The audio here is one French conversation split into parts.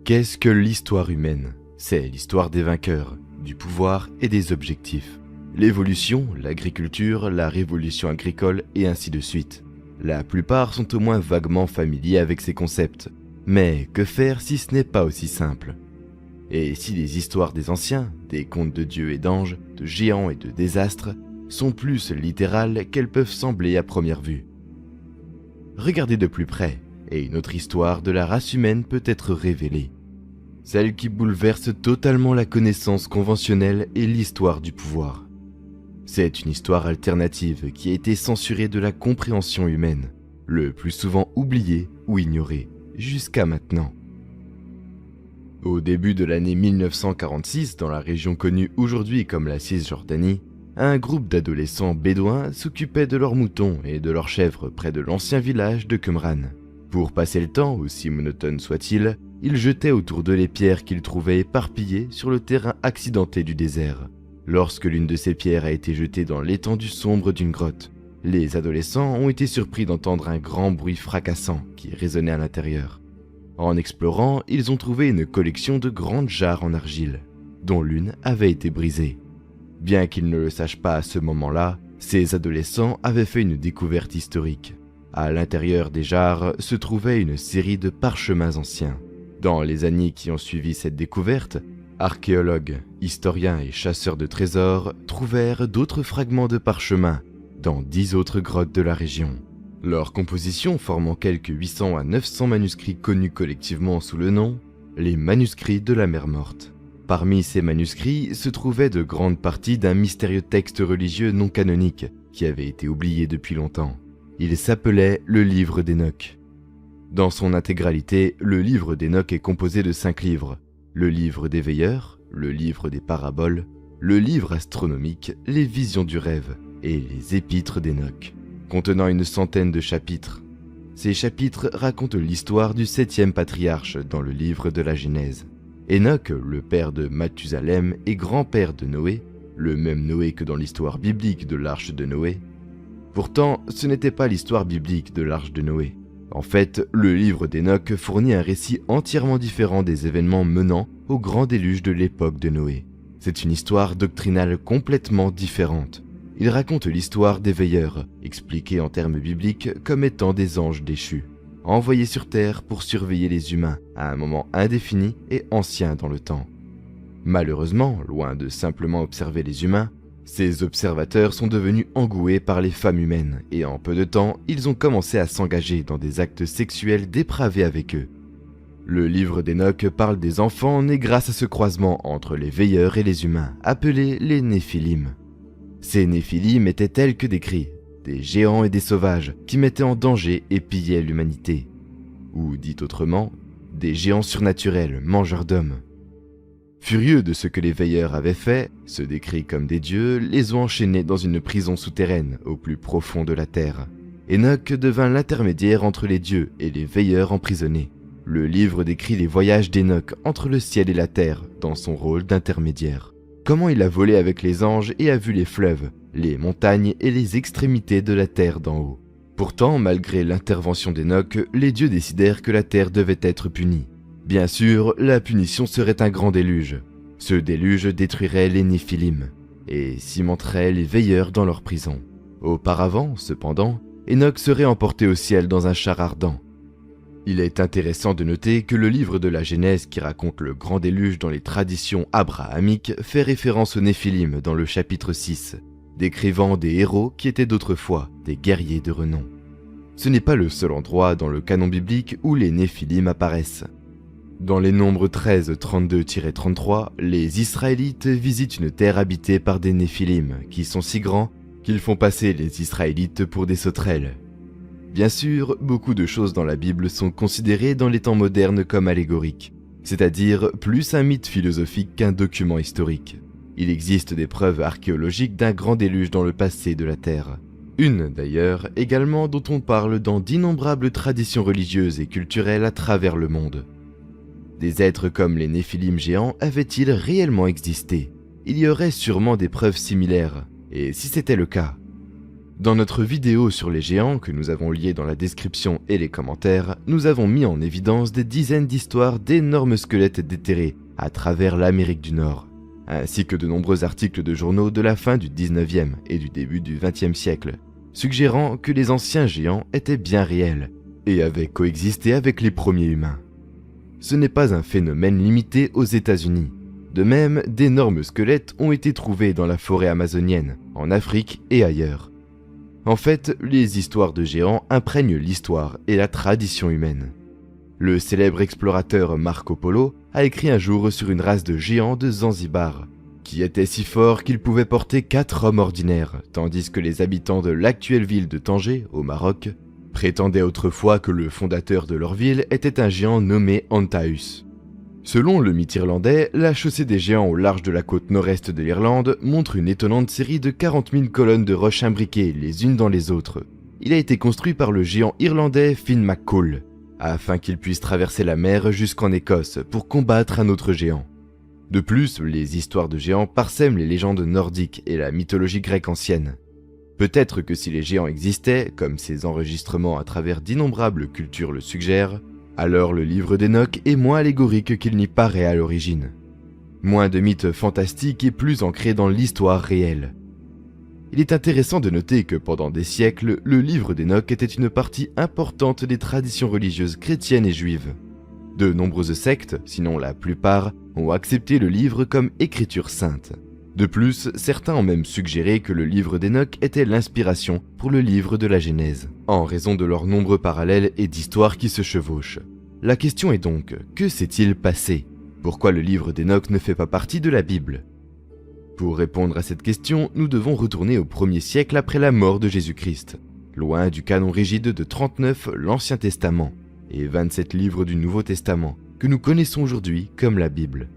Qu'est-ce que l'histoire humaine? C'est l'histoire des vainqueurs, du pouvoir et des objectifs. L'évolution, l'agriculture, la révolution agricole et ainsi de suite. La plupart sont au moins vaguement familiers avec ces concepts. Mais que faire si ce n'est pas aussi simple? Et si les histoires des anciens, des contes de dieux et d'anges, de géants et de désastres, sont plus littérales qu'elles peuvent sembler à première vue? Regardez de plus près, et une autre histoire de la race humaine peut être révélée. Celle qui bouleverse totalement la connaissance conventionnelle et l'histoire du pouvoir. C'est une histoire alternative qui a été censurée de la compréhension humaine, le plus souvent oubliée ou ignorée, jusqu'à maintenant. Au début de l'année 1946, dans la région connue aujourd'hui comme la Cisjordanie, un groupe d'adolescents bédouins s'occupait de leurs moutons et de leurs chèvres près de l'ancien village de Qumran. Pour passer le temps, aussi monotone soit-il, ils jetaient autour d'eux les pierres qu'ils trouvaient éparpillées sur le terrain accidenté du désert. Lorsque l'une de ces pierres a été jetée dans l'étendue sombre d'une grotte, les adolescents ont été surpris d'entendre un grand bruit fracassant qui résonnait à l'intérieur. En explorant, ils ont trouvé une collection de grandes jarres en argile, dont l'une avait été brisée. Bien qu'ils ne le sachent pas à ce moment-là, ces adolescents avaient fait une découverte historique. À l'intérieur des jarres se trouvait une série de parchemins anciens. Dans les années qui ont suivi cette découverte, archéologues, historiens et chasseurs de trésors trouvèrent d'autres fragments de parchemins dans 10 autres grottes de la région. Leur composition formant quelques 800 à 900 manuscrits connus collectivement sous le nom « Les manuscrits de la mer morte ». Parmi ces manuscrits se trouvaient de grandes parties d'un mystérieux texte religieux non canonique qui avait été oublié depuis longtemps. Il s'appelait le livre d'Enoch. Dans son intégralité, le livre d'Enoch est composé de 5 livres. Le livre des veilleurs, le livre des paraboles, le livre astronomique, les visions du rêve et les épîtres d'Enoch, contenant une centaine de chapitres. Ces chapitres racontent l'histoire du 7e patriarche dans le livre de la Genèse. Enoch, le père de Mathusalem et grand-père de Noé, le même Noé que dans l'histoire biblique de l'arche de Noé. Pourtant, ce n'était pas l'histoire biblique de l'arche de Noé. En fait, le livre d'Enoch fournit un récit entièrement différent des événements menant au grand déluge de l'époque de Noé. C'est une histoire doctrinale complètement différente. Il raconte l'histoire des veilleurs, expliquée en termes bibliques comme étant des anges déchus, envoyés sur terre pour surveiller les humains à un moment indéfini et ancien dans le temps. Malheureusement, loin de simplement observer les humains, ces observateurs sont devenus engoués par les femmes humaines et en peu de temps, ils ont commencé à s'engager dans des actes sexuels dépravés avec eux. Le livre d'Enoch parle des enfants nés grâce à ce croisement entre les veilleurs et les humains, appelés les Néphilim. Ces Néphilim étaient tels que décrits, des géants et des sauvages qui mettaient en danger et pillaient l'humanité. Ou dit autrement, des géants surnaturels, mangeurs d'hommes. Furieux de ce que les veilleurs avaient fait, ceux décrits comme des dieux les ont enchaînés dans une prison souterraine au plus profond de la terre. Enoch devint l'intermédiaire entre les dieux et les veilleurs emprisonnés. Le livre décrit les voyages d'Enoch entre le ciel et la terre dans son rôle d'intermédiaire. Comment il a volé avec les anges et a vu les fleuves, les montagnes et les extrémités de la terre d'en haut. Pourtant, malgré l'intervention d'Enoch, les dieux décidèrent que la terre devait être punie. Bien sûr, la punition serait un grand déluge. Ce déluge détruirait les Néphilim et cimenterait les veilleurs dans leur prison. Auparavant, cependant, Enoch serait emporté au ciel dans un char ardent. Il est intéressant de noter que le livre de la Genèse qui raconte le grand déluge dans les traditions abrahamiques fait référence aux Néphilim dans le chapitre 6, décrivant des héros qui étaient d'autrefois des guerriers de renom. Ce n'est pas le seul endroit dans le canon biblique où les Néphilim apparaissent. Dans les nombres 13, 32-33, les Israélites visitent une terre habitée par des Néphilim qui sont si grands qu'ils font passer les Israélites pour des sauterelles. Bien sûr, beaucoup de choses dans la Bible sont considérées dans les temps modernes comme allégoriques, c'est-à-dire plus un mythe philosophique qu'un document historique. Il existe des preuves archéologiques d'un grand déluge dans le passé de la Terre. Une, d'ailleurs, également dont on parle dans d'innombrables traditions religieuses et culturelles à travers le monde. Des êtres comme les Néphilim géants avaient-ils réellement existé? Il y aurait sûrement des preuves similaires, et si c'était le cas, Dans notre vidéo sur les géants, que nous avons liée dans la description et les commentaires, nous avons mis en évidence des dizaines d'histoires d'énormes squelettes déterrés à travers l'Amérique du Nord, ainsi que de nombreux articles de journaux de la fin du 19e et du début du 20e siècle, suggérant que les anciens géants étaient bien réels et avaient coexisté avec les premiers humains. Ce n'est pas un phénomène limité aux États-Unis. De même, d'énormes squelettes ont été trouvés dans la forêt amazonienne, en Afrique et ailleurs. En fait, les histoires de géants imprègnent l'histoire et la tradition humaine. Le célèbre explorateur Marco Polo a écrit un jour sur une race de géants de Zanzibar, qui était si fort qu'ils pouvaient porter 4 hommes ordinaires, tandis que les habitants de l'actuelle ville de Tanger, au Maroc, prétendaient autrefois que le fondateur de leur ville était un géant nommé Antaeus. Selon le mythe irlandais, la chaussée des géants au large de la côte nord-est de l'Irlande montre une étonnante série de 40 000 colonnes de roches imbriquées les unes dans les autres. Il a été construit par le géant irlandais Finn McCool, afin qu'il puisse traverser la mer jusqu'en Écosse pour combattre un autre géant. De plus, les histoires de géants parsèment les légendes nordiques et la mythologie grecque ancienne. Peut-être que si les géants existaient, comme ces enregistrements à travers d'innombrables cultures le suggèrent, alors le livre d'Enoch est moins allégorique qu'il n'y paraît à l'origine. Moins de mythes fantastiques et plus ancrés dans l'histoire réelle. Il est intéressant de noter que pendant des siècles, le livre d'Enoch était une partie importante des traditions religieuses chrétiennes et juives. De nombreuses sectes, sinon la plupart, ont accepté le livre comme écriture sainte. De plus, certains ont même suggéré que le livre d'Enoch était l'inspiration pour le livre de la Genèse, en raison de leurs nombreux parallèles et d'histoires qui se chevauchent. La question est donc, que s'est-il passé? Pourquoi le livre d'Enoch ne fait pas partie de la Bible? Pour répondre à cette question, nous devons retourner au 1er siècle après la mort de Jésus-Christ, loin du canon rigide de 39 l'Ancien Testament et 27 livres du Nouveau Testament, que nous connaissons aujourd'hui comme la Bible.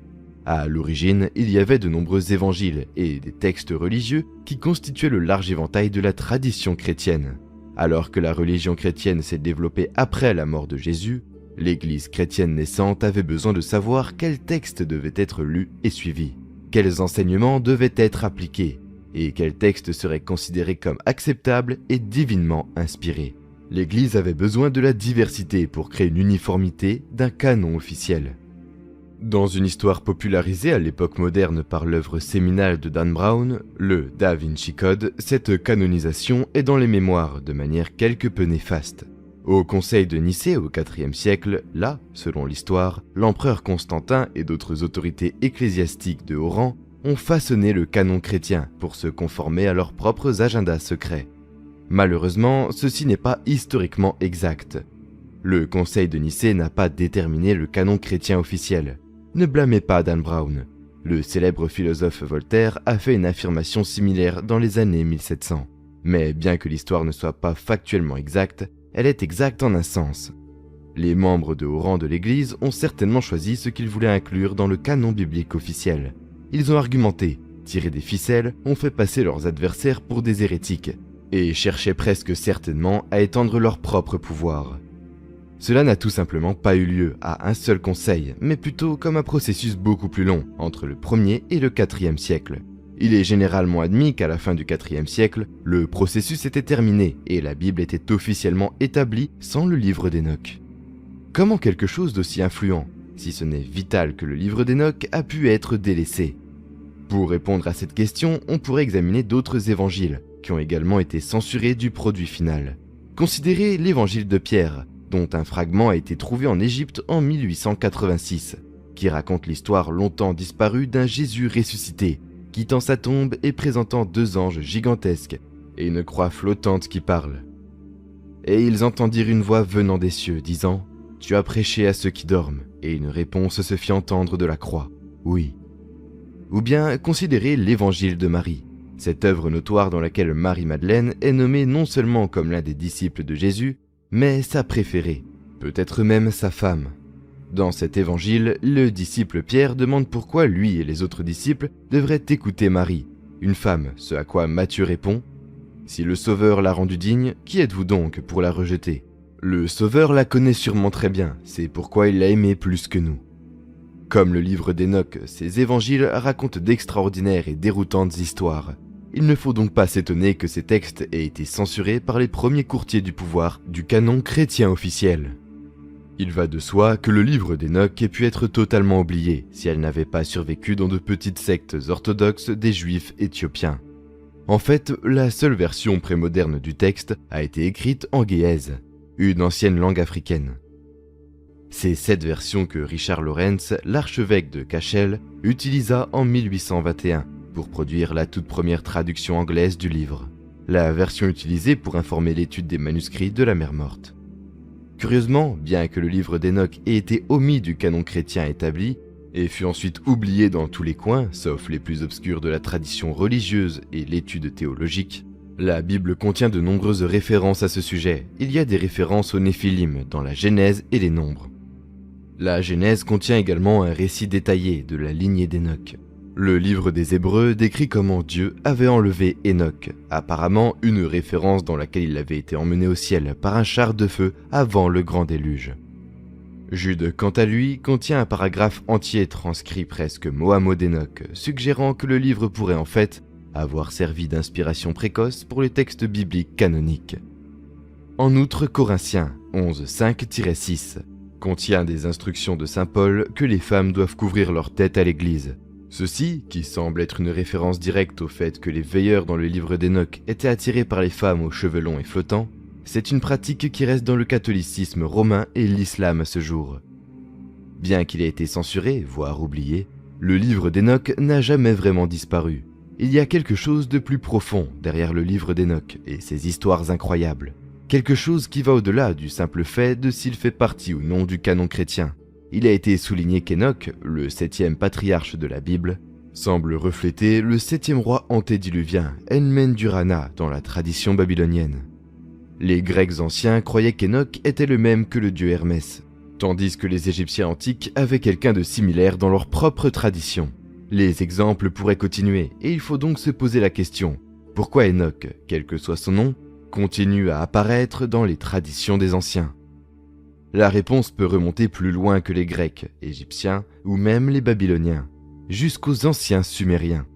À l'origine, il y avait de nombreux évangiles et des textes religieux qui constituaient le large éventail de la tradition chrétienne. Alors que la religion chrétienne s'est développée après la mort de Jésus, l'Église chrétienne naissante avait besoin de savoir quels textes devaient être lus et suivis, quels enseignements devaient être appliqués, et quels textes seraient considérés comme acceptables et divinement inspirés. L'Église avait besoin de la diversité pour créer une uniformité d'un canon officiel. Dans une histoire popularisée à l'époque moderne par l'œuvre séminale de Dan Brown, le Da Vinci Code, cette canonisation est dans les mémoires de manière quelque peu néfaste. Au Conseil de Nicée au IVe siècle, là, selon l'histoire, l'empereur Constantin et d'autres autorités ecclésiastiques de haut rang ont façonné le canon chrétien pour se conformer à leurs propres agendas secrets. Malheureusement, ceci n'est pas historiquement exact. Le Conseil de Nicée n'a pas déterminé le canon chrétien officiel. Ne blâmez pas Dan Brown. Le célèbre philosophe Voltaire a fait une affirmation similaire dans les années 1700. Mais bien que l'histoire ne soit pas factuellement exacte, elle est exacte en un sens. Les membres de haut rang de l'Église ont certainement choisi ce qu'ils voulaient inclure dans le canon biblique officiel. Ils ont argumenté, tiré des ficelles, ont fait passer leurs adversaires pour des hérétiques, et cherchaient presque certainement à étendre leur propre pouvoir. Cela n'a tout simplement pas eu lieu à un seul conseil, mais plutôt comme un processus beaucoup plus long, entre le 1er et le 4e siècle. Il est généralement admis qu'à la fin du 4e siècle, le processus était terminé et la Bible était officiellement établie sans le livre d'Enoch. Comment quelque chose d'aussi influent, si ce n'est vital que le livre d'Enoch, a pu être délaissé? Pour répondre à cette question, on pourrait examiner d'autres évangiles, qui ont également été censurés du produit final. Considérez l'évangile de Pierre, dont un fragment a été trouvé en Égypte en 1886, qui raconte l'histoire longtemps disparue d'un Jésus ressuscité, quittant sa tombe et présentant 2 anges gigantesques et une croix flottante qui parle. Et ils entendirent une voix venant des cieux, disant « Tu as prêché à ceux qui dorment », et une réponse se fit entendre de la croix, « Oui ». Ou bien considérez l'évangile de Marie, cette œuvre notoire dans laquelle Marie-Madeleine est nommée non seulement comme l'un des disciples de Jésus, mais sa préférée, peut-être même sa femme. Dans cet évangile, le disciple Pierre demande pourquoi lui et les autres disciples devraient écouter Marie, une femme, ce à quoi Matthieu répond « Si le Sauveur l'a rendue digne, qui êtes-vous donc pour la rejeter ? Le Sauveur la connaît sûrement très bien, c'est pourquoi il l'a aimée plus que nous. » Comme le livre d'Enoch, ces évangiles racontent d'extraordinaires et déroutantes histoires. Il ne faut donc pas s'étonner que ces textes aient été censurés par les premiers courtiers du pouvoir du canon chrétien officiel. Il va de soi que le livre d'Enoch ait pu être totalement oublié si elle n'avait pas survécu dans de petites sectes orthodoxes des Juifs éthiopiens. En fait, la seule version prémoderne du texte a été écrite en gé'ez, une ancienne langue africaine. C'est cette version que Richard Lawrence, l'archevêque de Cashel, utilisa en 1821 pour produire la toute première traduction anglaise du livre, la version utilisée pour informer l'étude des manuscrits de la mer Morte. Curieusement, bien que le livre d'Enoch ait été omis du canon chrétien établi, et fut ensuite oublié dans tous les coins, sauf les plus obscurs de la tradition religieuse et l'étude théologique, la Bible contient de nombreuses références à ce sujet. Il y a des références aux Néphilim dans la Genèse et les Nombres. La Genèse contient également un récit détaillé de la lignée d'Enoch. Le livre des Hébreux décrit comment Dieu avait enlevé Enoch, apparemment une référence dans laquelle il avait été emmené au ciel par un char de feu avant le grand déluge. Jude, quant à lui, contient un paragraphe entier transcrit presque mot à mot d'Enoch, suggérant que le livre pourrait en fait avoir servi d'inspiration précoce pour les textes bibliques canoniques. En outre, Corinthiens 11:5-6 contient des instructions de saint Paul que les femmes doivent couvrir leur tête à l'église. Ceci, qui semble être une référence directe au fait que les veilleurs dans le livre d'Enoch étaient attirés par les femmes aux cheveux longs et flottants, c'est une pratique qui reste dans le catholicisme romain et l'islam à ce jour. Bien qu'il ait été censuré, voire oublié, le livre d'Enoch n'a jamais vraiment disparu. Il y a quelque chose de plus profond derrière le livre d'Enoch et ses histoires incroyables. Quelque chose qui va au-delà du simple fait de s'il fait partie ou non du canon chrétien. Il a été souligné qu'Enoch, le 7e patriarche de la Bible, semble refléter le 7e roi antédiluvien, Enmendurana, dans la tradition babylonienne. Les Grecs anciens croyaient qu'Enoch était le même que le dieu Hermès, tandis que les Égyptiens antiques avaient quelqu'un de similaire dans leur propre tradition. Les exemples pourraient continuer, et il faut donc se poser la question, pourquoi Enoch, quel que soit son nom, continue à apparaître dans les traditions des anciens? La réponse peut remonter plus loin que les Grecs, Égyptiens ou même les Babyloniens, jusqu'aux anciens Sumériens.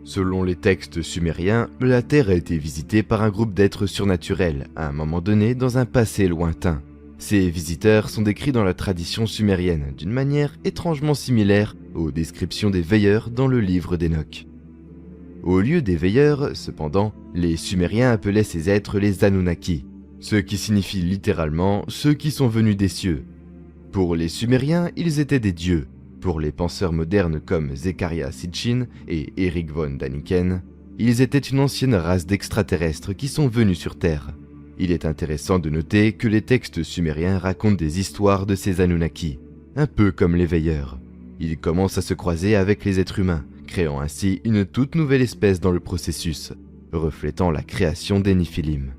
Selon les textes sumériens, la Terre a été visitée par un groupe d'êtres surnaturels à un moment donné dans un passé lointain. Ces visiteurs sont décrits dans la tradition sumérienne d'une manière étrangement similaire aux descriptions des veilleurs dans le livre d'Enoch. Au lieu des veilleurs, cependant, les Sumériens appelaient ces êtres les Anunnaki, ce qui signifie littéralement « ceux qui sont venus des cieux ». Pour les Sumériens, ils étaient des dieux. Pour les penseurs modernes comme Zecharia Sitchin et Erich von Däniken, ils étaient une ancienne race d'extraterrestres qui sont venus sur Terre. Il est intéressant de noter que les textes sumériens racontent des histoires de ces Anunnaki, un peu comme les veilleurs. Ils commencent à se croiser avec les êtres humains, créant ainsi une toute nouvelle espèce dans le processus, reflétant la création des Néphilim.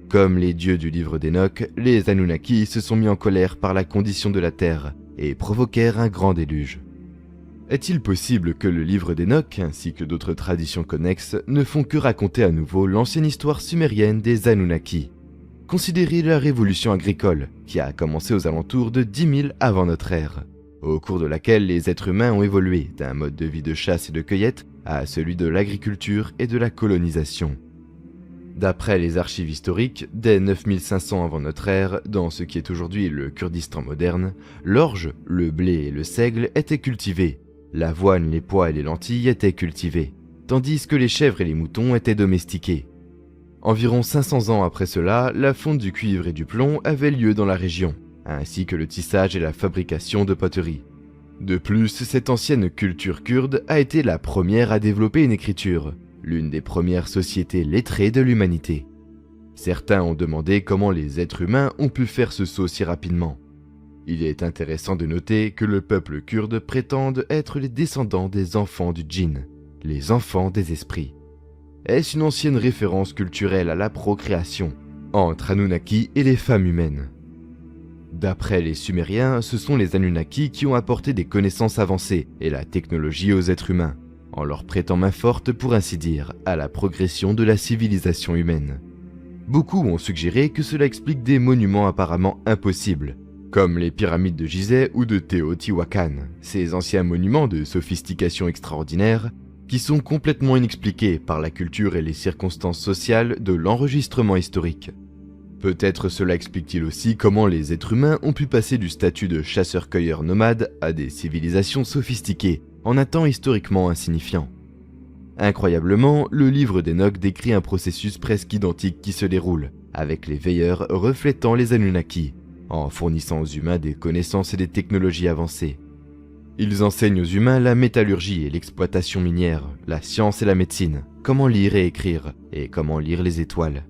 Comme les dieux du livre d'Enoch, les Anunnaki se sont mis en colère par la condition de la Terre et provoquèrent un grand déluge. Est-il possible que le livre d'Enoch, ainsi que d'autres traditions connexes, ne font que raconter à nouveau l'ancienne histoire sumérienne des Anunnaki? Considérez la révolution agricole, qui a commencé aux alentours de 10 000 avant notre ère, au cours de laquelle les êtres humains ont évolué d'un mode de vie de chasse et de cueillette à celui de l'agriculture et de la colonisation. D'après les archives historiques, dès 9500 avant notre ère, dans ce qui est aujourd'hui le Kurdistan moderne, l'orge, le blé et le seigle étaient cultivés, l'avoine, les pois et les lentilles étaient cultivés, tandis que les chèvres et les moutons étaient domestiqués. Environ 500 ans après cela, la fonte du cuivre et du plomb avait lieu dans la région, ainsi que le tissage et la fabrication de poteries. De plus, cette ancienne culture kurde a été la première à développer une écriture, l'une des premières sociétés lettrées de l'humanité. Certains ont demandé comment les êtres humains ont pu faire ce saut si rapidement. Il est intéressant de noter que le peuple kurde prétende être les descendants des enfants du djinn, les enfants des esprits. Est-ce une ancienne référence culturelle à la procréation entre Anunnaki et les femmes humaines? D'après les Sumériens, ce sont les Anunnaki qui ont apporté des connaissances avancées et la technologie aux êtres humains, en leur prêtant main forte, pour ainsi dire, à la progression de la civilisation humaine. Beaucoup ont suggéré que cela explique des monuments apparemment impossibles, comme les pyramides de Gizeh ou de Teotihuacan. Ces anciens monuments de sophistication extraordinaire qui sont complètement inexpliquées par la culture et les circonstances sociales de l'enregistrement historique. Peut-être cela explique-t-il aussi comment les êtres humains ont pu passer du statut de chasseurs-cueilleurs nomades à des civilisations sophistiquées en un temps historiquement insignifiant. Incroyablement, le livre d'Enoch décrit un processus presque identique qui se déroule, avec les veilleurs reflétant les Anunnaki, en fournissant aux humains des connaissances et des technologies avancées. Ils enseignent aux humains la métallurgie et l'exploitation minière, la science et la médecine, comment lire et écrire, et comment lire les étoiles.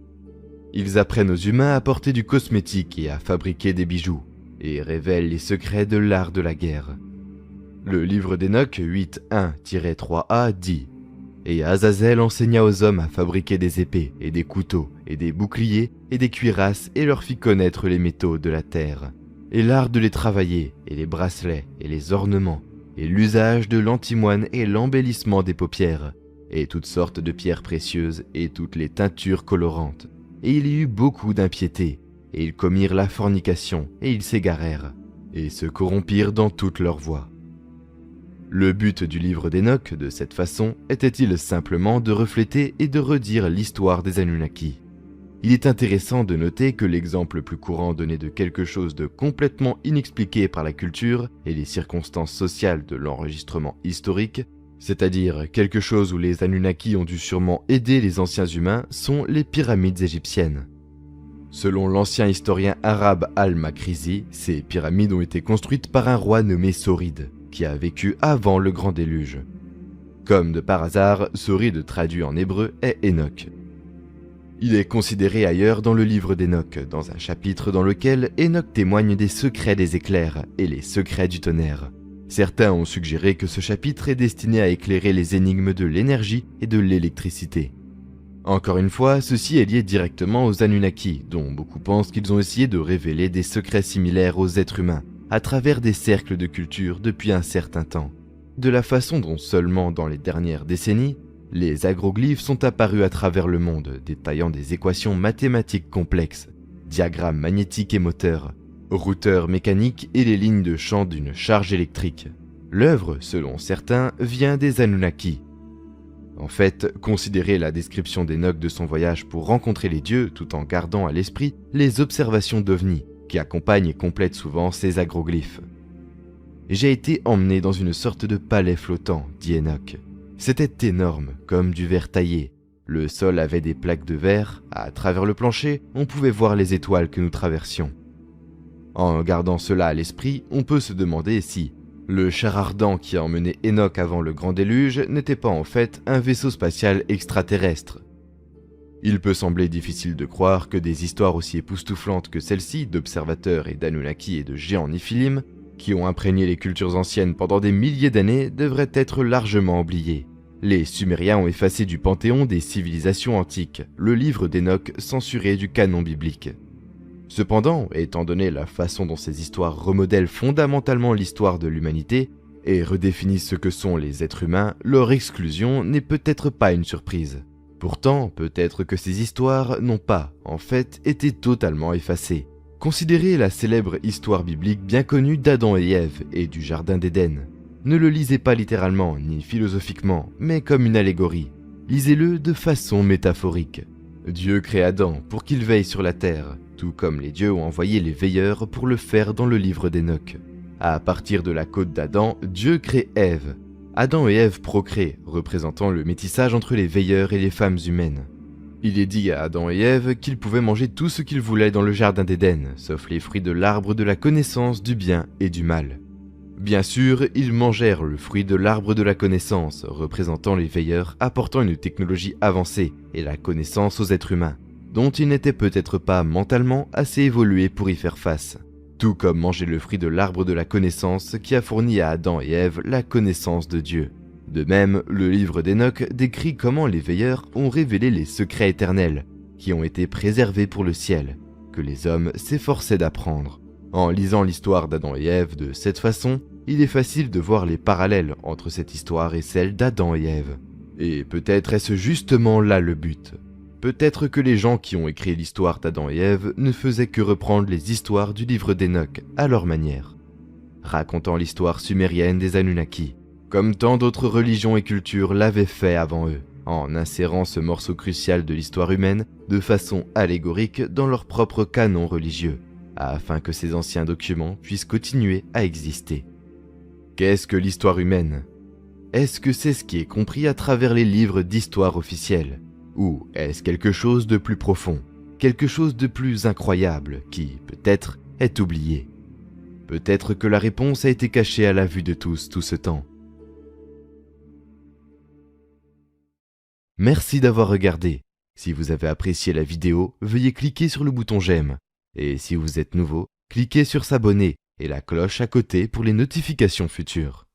Ils apprennent aux humains à porter du cosmétique et à fabriquer des bijoux, et révèlent les secrets de l'art de la guerre. Le livre d'Enoch 8.1-3a dit « Et Azazel enseigna aux hommes à fabriquer des épées, et des couteaux, et des boucliers, et des cuirasses, et leur fit connaître les métaux de la terre, et l'art de les travailler, et les bracelets, et les ornements, et l'usage de l'antimoine et l'embellissement des paupières, et toutes sortes de pierres précieuses, et toutes les teintures colorantes. Et il y eut beaucoup d'impiété, et ils commirent la fornication, et ils s'égarèrent, et se corrompirent dans toutes leurs voies. » Le but du livre d'Enoch, de cette façon, était-il simplement de refléter et de redire l'histoire des Anunnaki. Il est intéressant de noter que l'exemple le plus courant donné de quelque chose de complètement inexpliqué par la culture et les circonstances sociales de l'enregistrement historique, c'est-à-dire quelque chose où les Anunnaki ont dû sûrement aider les anciens humains, sont les pyramides égyptiennes. Selon l'ancien historien arabe Al-Makrizi, ces pyramides ont été construites par un roi nommé Sauride, qui a vécu avant le grand déluge. Comme de par hasard, Sauride traduit en hébreu est Enoch. Il est considéré ailleurs dans le livre d'Enoch, dans un chapitre dans lequel Enoch témoigne des secrets des éclairs et les secrets du tonnerre. Certains ont suggéré que ce chapitre est destiné à éclairer les énigmes de l'énergie et de l'électricité. Encore une fois, ceci est lié directement aux Anunnaki, dont beaucoup pensent qu'ils ont essayé de révéler des secrets similaires aux êtres humains, à travers des cercles de culture depuis un certain temps. De la façon dont seulement dans les dernières décennies, les agroglyphes sont apparus à travers le monde, détaillant des équations mathématiques complexes, diagrammes magnétiques et moteurs, routeurs mécaniques et les lignes de champ d'une charge électrique. L'œuvre, selon certains, vient des Anunnaki. En fait, considérez la description d'Enoch de son voyage pour rencontrer les dieux tout en gardant à l'esprit les observations d'OVNI qui accompagnent et complètent souvent ces agroglyphes. J'ai été emmené dans une sorte de palais flottant, dit Enoch. C'était énorme, comme du verre taillé. Le sol avait des plaques de verre, à travers le plancher, on pouvait voir les étoiles que nous traversions. En gardant cela à l'esprit, on peut se demander si le char ardent qui a emmené Enoch avant le grand déluge n'était pas en fait un vaisseau spatial extraterrestre. Il peut sembler difficile de croire que des histoires aussi époustouflantes que celle-ci d'observateurs et d'Anunnaki et de géants Néphilim, qui ont imprégné les cultures anciennes pendant des milliers d'années, devraient être largement oubliées. Les Sumériens ont effacé du panthéon des civilisations antiques le livre d'Enoch censuré du canon biblique. Cependant, étant donné la façon dont ces histoires remodèlent fondamentalement l'histoire de l'humanité et redéfinissent ce que sont les êtres humains, leur exclusion n'est peut-être pas une surprise. Pourtant, peut-être que ces histoires n'ont pas, en fait, été totalement effacées. Considérez la célèbre histoire biblique bien connue d'Adam et Ève et du Jardin d'Éden. Ne le lisez pas littéralement ni philosophiquement, mais comme une allégorie. Lisez-le de façon métaphorique. Dieu crée Adam pour qu'il veille sur la terre, tout comme les dieux ont envoyé les veilleurs pour le faire dans le livre d'Enoch. À partir de la côte d'Adam, Dieu crée Ève. Adam et Ève procréent, représentant le métissage entre les veilleurs et les femmes humaines. Il est dit à Adam et Ève qu'ils pouvaient manger tout ce qu'ils voulaient dans le jardin d'Éden, sauf les fruits de l'arbre de la connaissance du bien et du mal. Bien sûr, ils mangèrent le fruit de l'arbre de la connaissance, représentant les veilleurs apportant une technologie avancée et la connaissance aux êtres humains, dont ils n'étaient peut-être pas mentalement assez évolués pour y faire face. Tout comme manger le fruit de l'arbre de la connaissance qui a fourni à Adam et Ève la connaissance de Dieu. De même, le livre d'Enoch décrit comment les veilleurs ont révélé les secrets éternels, qui ont été préservés pour le ciel, que les hommes s'efforçaient d'apprendre. En lisant l'histoire d'Adam et Ève de cette façon, il est facile de voir les parallèles entre cette histoire et celle d'Adam et Ève. Et peut-être est-ce justement là le but. Peut-être que les gens qui ont écrit l'histoire d'Adam et Ève ne faisaient que reprendre les histoires du livre d'Enoch à leur manière, racontant l'histoire sumérienne des Anunnaki. comme tant d'autres religions et cultures l'avaient fait avant eux, en insérant ce morceau crucial de l'histoire humaine de façon allégorique dans leur propre canon religieux, afin que ces anciens documents puissent continuer à exister. Qu'est-ce que l'histoire humaine ? Est-ce que c'est ce qui est compris à travers les livres d'histoire officiels ? Ou est-ce quelque chose de plus profond, quelque chose de plus incroyable qui, peut-être, est oublié ? Peut-être que la réponse a été cachée à la vue de tous tout ce temps. Merci d'avoir regardé. Si vous avez apprécié la vidéo, veuillez cliquer sur le bouton j'aime. Et si vous êtes nouveau, cliquez sur s'abonner et la cloche à côté pour les notifications futures.